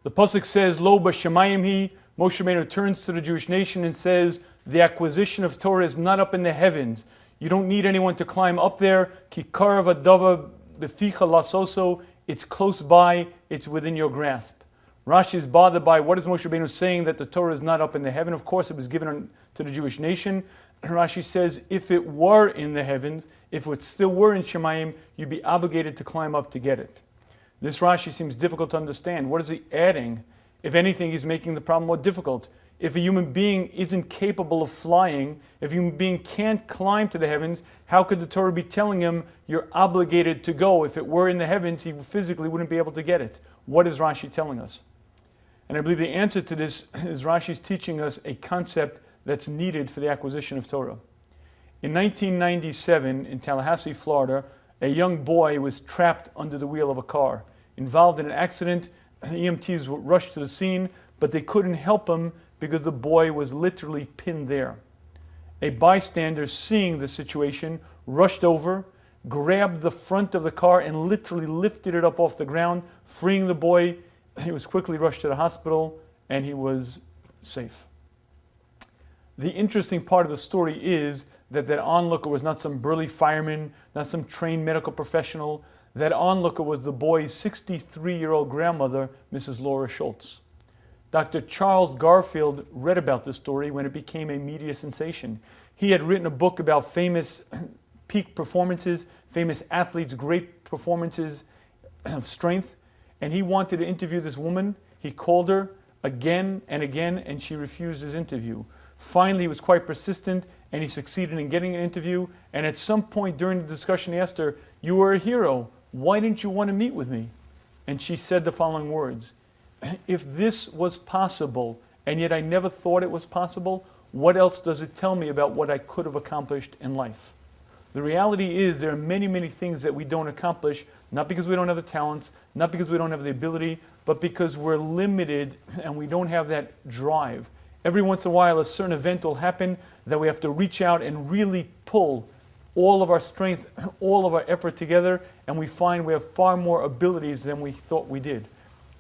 The pasuk says, Lo b'shamayim hi. Moshe Rabbeinu turns to the Jewish nation and says, the acquisition of Torah is not up in the heavens. You don't need anyone to climb up there. Ki karav adava b'ficha lasoso. It's close by. It's within your grasp. Rashi is bothered by what is Moshe Rabbeinu saying that the Torah is not up in the heaven. Of course, it was given to the Jewish nation. Rashi says, if it were in the heavens, if it still were in Shemayim, you'd be obligated to climb up to get it. This Rashi seems difficult to understand. What is he adding? If anything, he's making the problem more difficult. If a human being isn't capable of flying, if a human being can't climb to the heavens, how could the Torah be telling him you're obligated to go? If it were in the heavens, he physically wouldn't be able to get it. What is Rashi telling us? And I believe the answer to this is Rashi's teaching us a concept that's needed for the acquisition of Torah. In 1997, in Tallahassee, Florida, a young boy was trapped under the wheel of a car. Involved in an accident, EMTs rushed to the scene, but they couldn't help him because the boy was literally pinned there. A bystander, seeing the situation, rushed over, grabbed the front of the car and literally lifted it up off the ground, freeing the boy. He was quickly rushed to the hospital and he was safe. The interesting part of the story is that onlooker was not some burly fireman, not some trained medical professional. That onlooker was the boy's 63-year-old grandmother, Mrs. Laura Schultz. Dr. Charles Garfield read about this story when it became a media sensation. He had written a book about famous peak performances, famous athletes' great performances of strength, and he wanted to interview this woman. He called her again and again, and she refused his interview. Finally, he was quite persistent, and he succeeded in getting an interview, and at some point during the discussion, he asked her, "You were a hero. Why didn't you want to meet with me?" And she said the following words, "If this was possible, and yet I never thought it was possible, what else does it tell me about what I could have accomplished in life?" The reality is there are many, many things that we don't accomplish, not because we don't have the talents, not because we don't have the ability, but because we're limited and we don't have that drive. Every once in a while, a certain event will happen that we have to reach out and really pull all of our strength, all of our effort together, and we find we have far more abilities than we thought we did.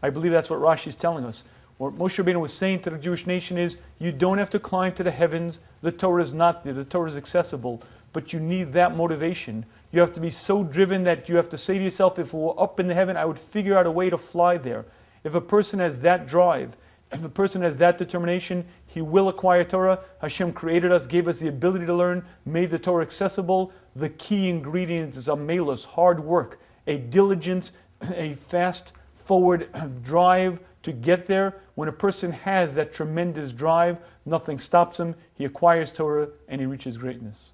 I believe that's what Rashi is telling us. What Moshe Rabbeinu was saying to the Jewish nation is, you don't have to climb to the heavens. The Torah is not there. The Torah is accessible. But you need that motivation. You have to be so driven that you have to say to yourself, if it were up in the heaven, I would figure out a way to fly there. If a person has that drive, if a person has that determination, he will acquire Torah. Hashem created us, gave us the ability to learn, made the Torah accessible. The key ingredient is amelus, hard work, a diligence, a fast forward drive to get there. When a person has that tremendous drive, nothing stops him. He acquires Torah and he reaches greatness.